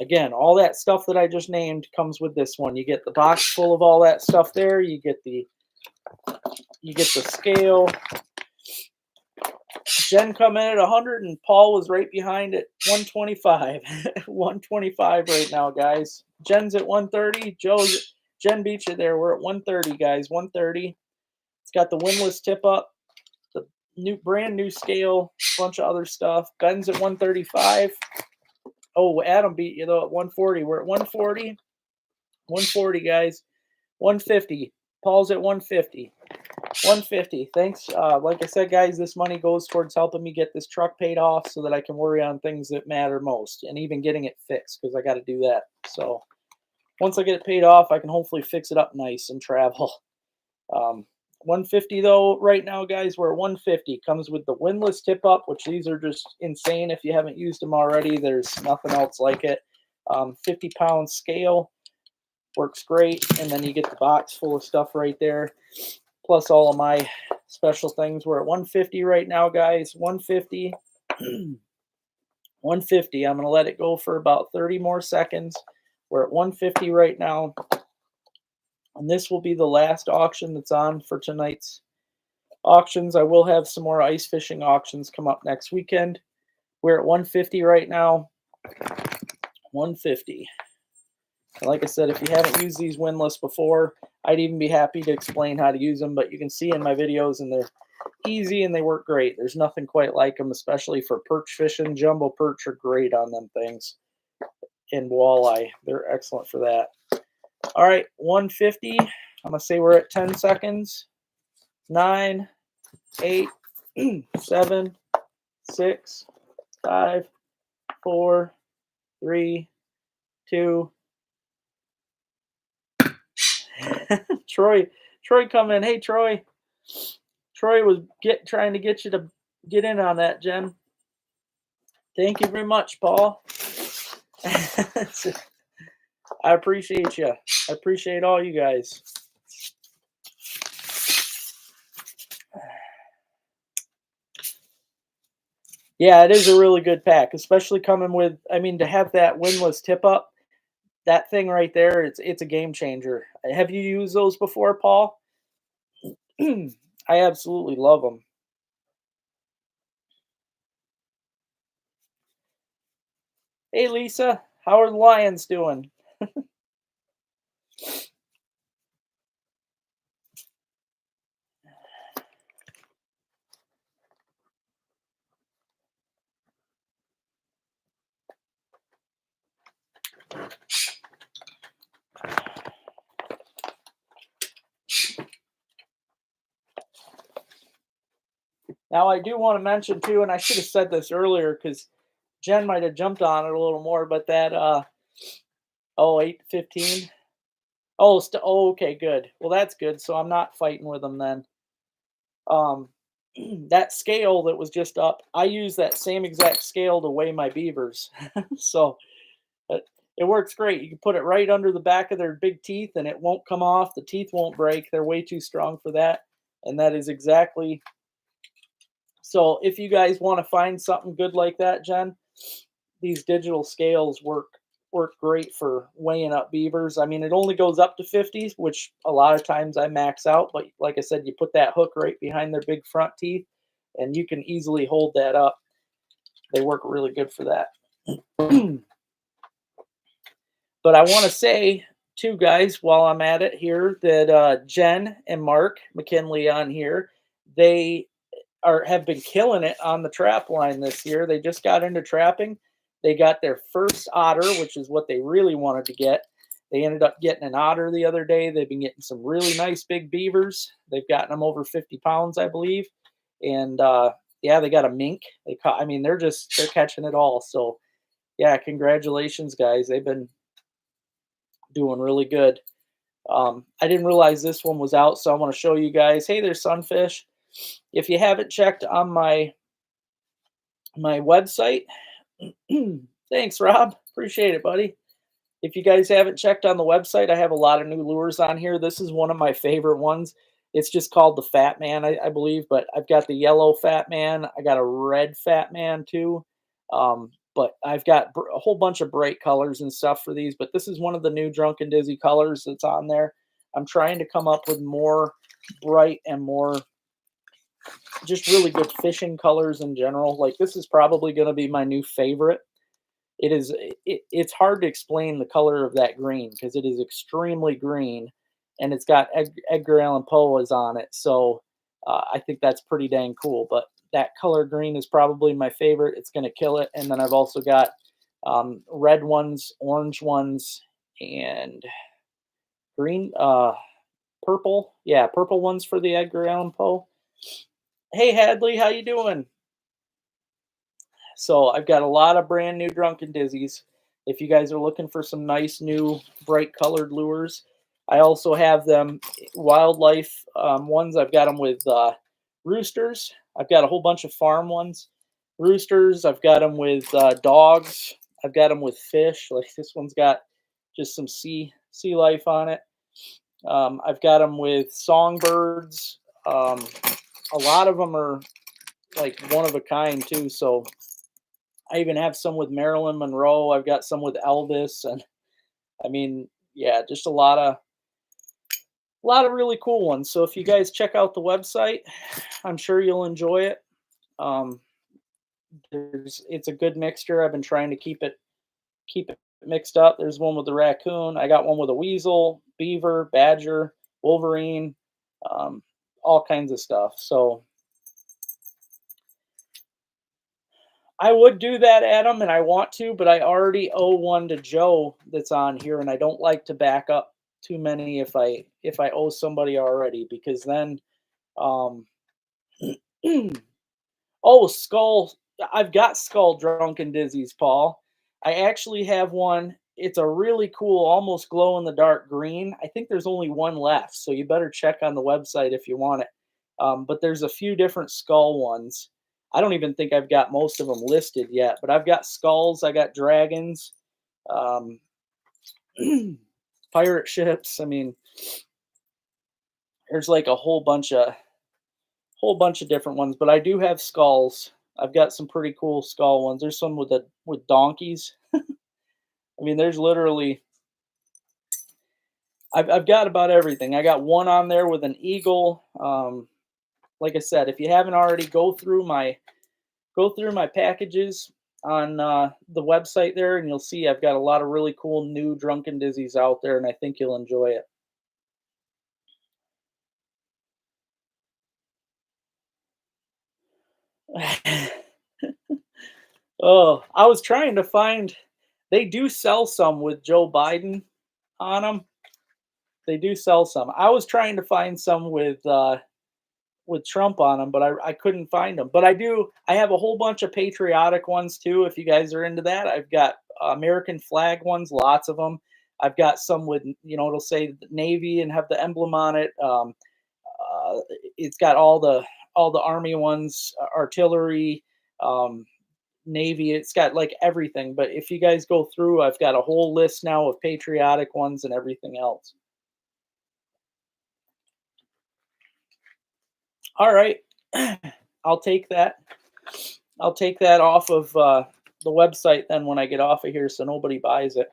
S1: Again, all that stuff that I just named comes with this one. You get the box full of all that stuff there. You get the scale. Jen come in at 100 and Paul was right behind at 125. 125 right now, guys. Jen's at 130. Jen beat you there. We're at 130, guys. 130. It's got the windlass tip up, the brand new scale, a bunch of other stuff. Ben's at 135. Oh, Adam beat you though at 140. We're at 140. 140, guys. 150. Paul's at 150. 150. Thanks. Like I said, guys, this money goes towards helping me get this truck paid off so that I can worry on things that matter most, and even getting it fixed, because I got to do that. So once I get it paid off, I can hopefully fix it up nice and travel. 150 though right now, guys. We're at 150. Comes with the windlass tip up, which these are just insane. If you haven't used them already, there's nothing else like it. 50-pound scale works great, and then you get the box full of stuff right there, plus all of my special things. We're at 150 right now, guys. 150. 150. I'm going to let it go for about 30 more seconds. We're at 150 right now. And this will be the last auction that's on for tonight's auctions. I will have some more ice fishing auctions come up next weekend. We're at 150 right now. 150. And like I said, if you haven't used these windlass before, I'd even be happy to explain how to use them. But you can see in my videos, and they're easy and they work great. There's nothing quite like them, especially for perch fishing. Jumbo perch are great on them things. And walleye, they're excellent for that. All right, 150. I'm going to say we're at 10 seconds. 9, 8, 7, 6, 5, 4, 3, 2. Troy come in. Hey, Troy. Troy was trying to get you to get in on that, Jen. Thank you very much, Paul. I appreciate you. I appreciate all you guys. Yeah, it is a really good pack, especially coming with, I mean, to have that windlass tip up, that thing right there, it's a game changer. Have you used those before, Paul? I absolutely love them. Hey, Lisa, how are the Lions doing? Now, I do want to mention, too, and I should have said this earlier because Jen might have jumped on it a little more, but that, 8:15. Oh, okay, good. Well, that's good. So I'm not fighting with them then. That scale that was just up, I use that same exact scale to weigh my beavers. So it works great. You can put it right under the back of their big teeth and it won't come off. The teeth won't break. They're way too strong for that. And that is exactly So if you guys want to find something good like that, Jen, these digital scales work great for weighing up beavers. I mean, it only goes up to 50s, which a lot of times I max out. But like I said, you put that hook right behind their big front teeth, and you can easily hold that up. They work really good for that. But I want to say, too, guys, while I'm at it here, that Jen and Mark McKinley on here, they have been killing it on the trap line this year. They just got into trapping. They got their first otter, which is what they really wanted to get. They ended up getting an otter the other day. They've been getting some really nice big beavers. They've gotten them over 50 pounds, I believe. And yeah, they got a mink. I mean, they're catching it all. So yeah, congratulations, guys. They've been doing really good. I didn't realize this one was out, so I want to show you guys. Hey, there's sunfish. If you haven't checked on my website, thanks, Rob. Appreciate it, buddy. If you guys haven't checked on the website, I have a lot of new lures on here. This is one of my favorite ones. It's just called the Fat Man, I believe, but I've got the yellow Fat Man. I got a red Fat Man too. But I've got a whole bunch of bright colors and stuff for these, but this is one of the new Drunken Dizzy colors that's on there. I'm trying to come up with more bright and more just really good fishing colors in general. Like this is probably going to be my new favorite. It's hard to explain the color of that green because it is extremely green, and it's got Edgar Allan Poe is on it. So I think that's pretty dang cool. But that color green is probably my favorite. It's going to kill it. And then I've also got red ones, orange ones, and green, purple. Yeah, purple ones for the Edgar Allan Poe. Hey Hadley, how you doing? So I've got a lot of brand new Drunken Dizzies. If you guys are looking for some nice new bright colored lures, I also have them wildlife ones. I've got them with roosters. I've got a whole bunch of farm ones. Roosters. I've got them with dogs. I've got them with fish. Like this one's got just some sea life on it. I've got them with songbirds. A lot of them are like one of a kind too. So I even have some with Marilyn Monroe. I've got some with Elvis, and I mean, yeah, just a lot of really cool ones. So if you guys check out the website, I'm sure you'll enjoy it. Um, it's a good mixture. I've been trying to keep it mixed up. There's one with the raccoon. I got one with a weasel, beaver, badger, wolverine, um, all kinds of stuff. So I would do that, Adam, and I want to, but I already owe one to Joe that's on here, and I don't like to back up too many if I owe somebody already, because then um oh, skull. I've got skull Drunken Dizzies, Paul. I actually have one. It's a really cool, almost glow in the dark green. I think there's only one left, so you better check on the website if you want it. But there's a few different skull ones. I don't even think I've got most of them listed yet, but I've got skulls, I got dragons, um, pirate ships. I mean, there's like a whole bunch of different ones, but I do have skulls. I've got some pretty cool skull ones. There's some with donkeys. I mean, there's literally I've got about everything. I got one on there with an eagle. Like I said, if you haven't already, go through my packages on the website there, and you'll see I've got a lot of really cool new Drunken Dizzies out there, and I think you'll enjoy it. Oh, I was trying to find. They do sell some with Joe Biden on them. They do sell some. I was trying to find some with Trump on them, but I couldn't find them. But I do. I have a whole bunch of patriotic ones too. If you guys are into that, I've got American flag ones, lots of them. I've got some with it'll say Navy and have the emblem on it. Uh, it's got all the Army ones, artillery, um, Navy. It's got like everything. But if you guys go through, I've got a whole list now of patriotic ones and everything else. All right. I'll take that. I'll take that off of the website then when I get off of here, so nobody buys it.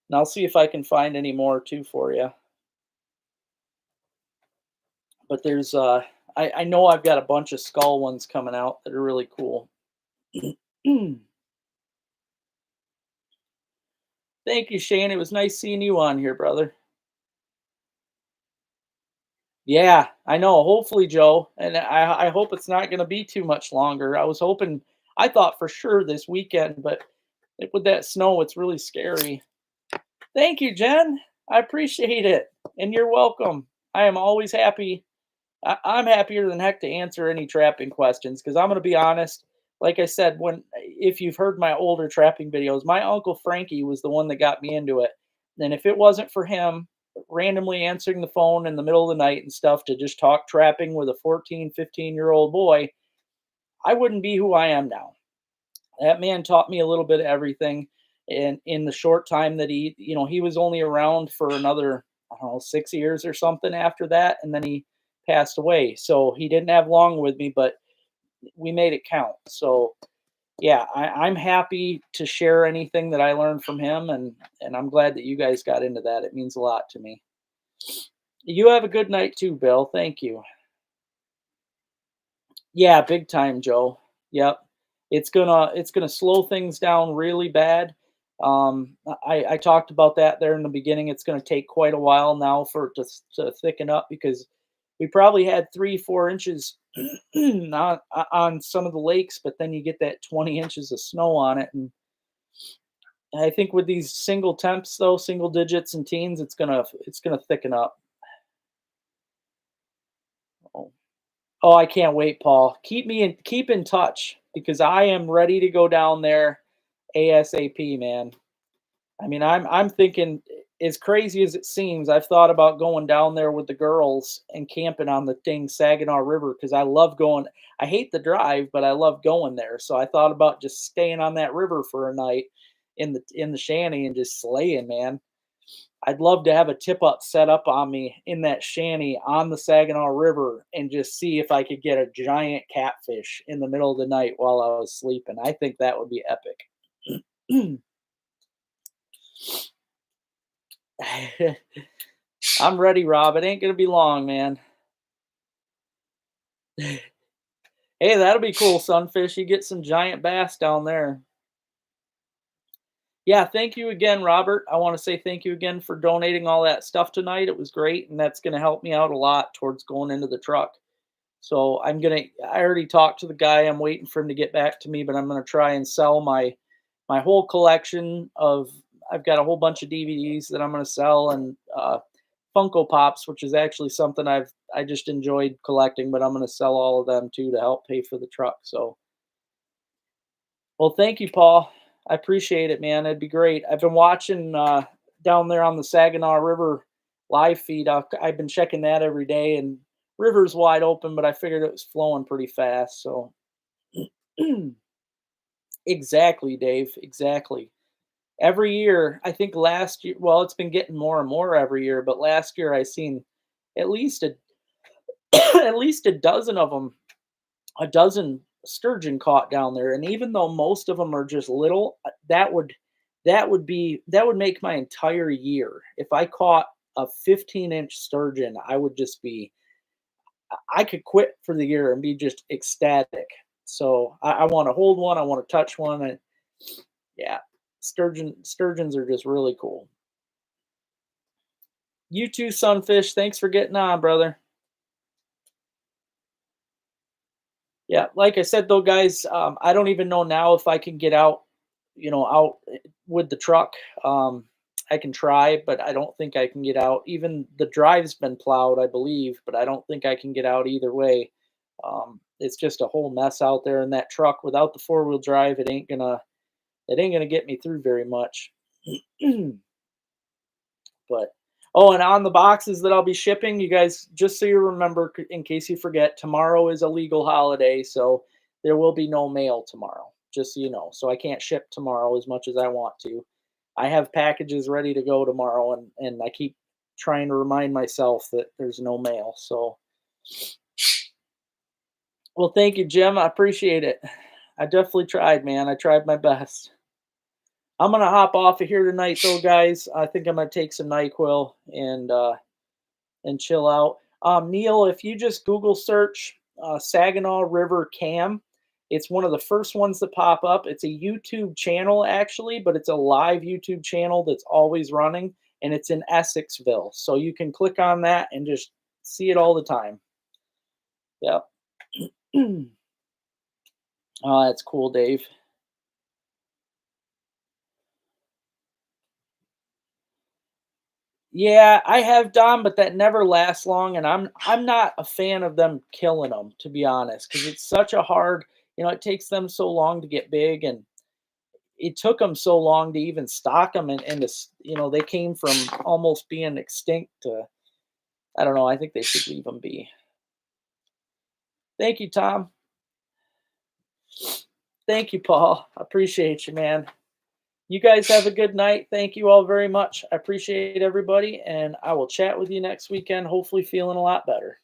S1: And I'll see if I can find any more too for you. But there's I know I've got a bunch of skull ones coming out that are really cool. Thank you, Shane. It was nice seeing you on here, brother. Yeah, I know. Hopefully, Joe, and I hope it's not going to be too much longer. I was hoping, I thought for sure this weekend, but with that snow, it's really scary. Thank you, Jen. I appreciate it, and you're welcome. I am always happy. I'm happier than heck to answer any trapping questions because I'm going to be honest. Like I said, when if you've heard my older trapping videos, my uncle Frankie was the one that got me into it. And if it wasn't for him randomly answering the phone in the middle of the night and stuff to just talk trapping with a 14, 15-year-old boy, I wouldn't be who I am now. That man taught me a little bit of everything. And in the short time that he was only around for another, I don't know, 6 years or something after that. And then he passed away. So he didn't have long with me, but we made it count. So yeah, I'm happy to share anything that I learned from him, and I'm glad that you guys got into that. It means a lot to me. You have a good night too, Bill. Thank you. Yeah, big time, Joe. Yep. It's gonna slow things down really bad. I talked about that there in the beginning. It's gonna take quite a while now for it to thicken up because we probably had 3, 4 inches on some of the lakes, but then you get that 20 inches of snow on it, and I think with these single temps though, single digits and teens, it's gonna thicken up. Oh. Oh, I can't wait, Paul. Keep in touch because I am ready to go down there ASAP, man. I mean, I'm thinking as crazy as it seems, I've thought about going down there with the girls and camping on the dang Saginaw River because I love going. I hate the drive, but I love going there. So I thought about just staying on that river for a night in the shanty and just slaying, man. I'd love to have a tip up set up on me in that shanty on the Saginaw River and just see if I could get a giant catfish in the middle of the night while I was sleeping. I think that would be epic. I'm ready, Rob. It ain't gonna be long, man. Hey, that'll be cool, Sunfish. You get some giant bass down there. Yeah, thank you again, Robert. I want to say thank you again for donating all that stuff tonight. It was great, and that's going to help me out a lot towards going into the truck. So I already talked to the guy. I'm waiting for him to get back to me, but I'm gonna try and sell my whole collection of. I've got a whole bunch of DVDs that I'm gonna sell and Funko Pops, which is actually something I just enjoyed collecting, but I'm gonna sell all of them too to help pay for the truck. So, well, thank you, Paul. I appreciate it, man. It'd be great. I've been watching down there on the Saginaw River live feed. I've been checking that every day, and river's wide open, but I figured it was flowing pretty fast. So, exactly, Dave. Exactly. Every year, I think last year, well, it's been getting more and more every year, but last year I seen at least a at least a dozen of them, a dozen sturgeon caught down there. And even though most of them are just little, that would make my entire year. If I caught a 15-inch sturgeon, I would just be I could quit for the year and be just ecstatic. So I want to hold one, I want to touch one, and yeah, sturgeons are just really cool. You too, Sunfish. Thanks for getting on, brother. Yeah, like I said though, guys, I don't even know now if I can get out, out with the truck. I can try, but I don't think I can get out. Even the drive's been plowed, I believe, but I don't think I can get out either way. It's just a whole mess out there in that truck. Without the 4-wheel drive, it ain't gonna get me through very much. But oh, and on the boxes that I'll be shipping, you guys, just so you remember, in case you forget, tomorrow is a legal holiday, so there will be no mail tomorrow. Just so you know, so I can't ship tomorrow as much as I want to. I have packages ready to go tomorrow, and I keep trying to remind myself that there's no mail. So, well, thank you, Jim. I appreciate it. I definitely tried, man. I tried my best. I'm gonna hop off of here tonight, though, guys. I think I'm gonna take some Nyquil and chill out. Neil, if you just Google search Saginaw River Cam, it's one of the first ones that pop up. It's a YouTube channel, actually, but it's a live YouTube channel that's always running, and it's in Essexville. So you can click on that and just see it all the time. Yep. Oh, that's cool, Dave. Yeah, I have Dom, but that never lasts long, and I'm not a fan of them killing them, to be honest, because it's such a hard. It takes them so long to get big, and it took them so long to even stock them, and they came from almost being extinct to. I don't know. I think they should leave them be. Thank you, Tom. Thank you, Paul. I appreciate you, man. You guys have a good night. Thank you all very much. I appreciate everybody, and I will chat with you next weekend. Hopefully, feeling a lot better.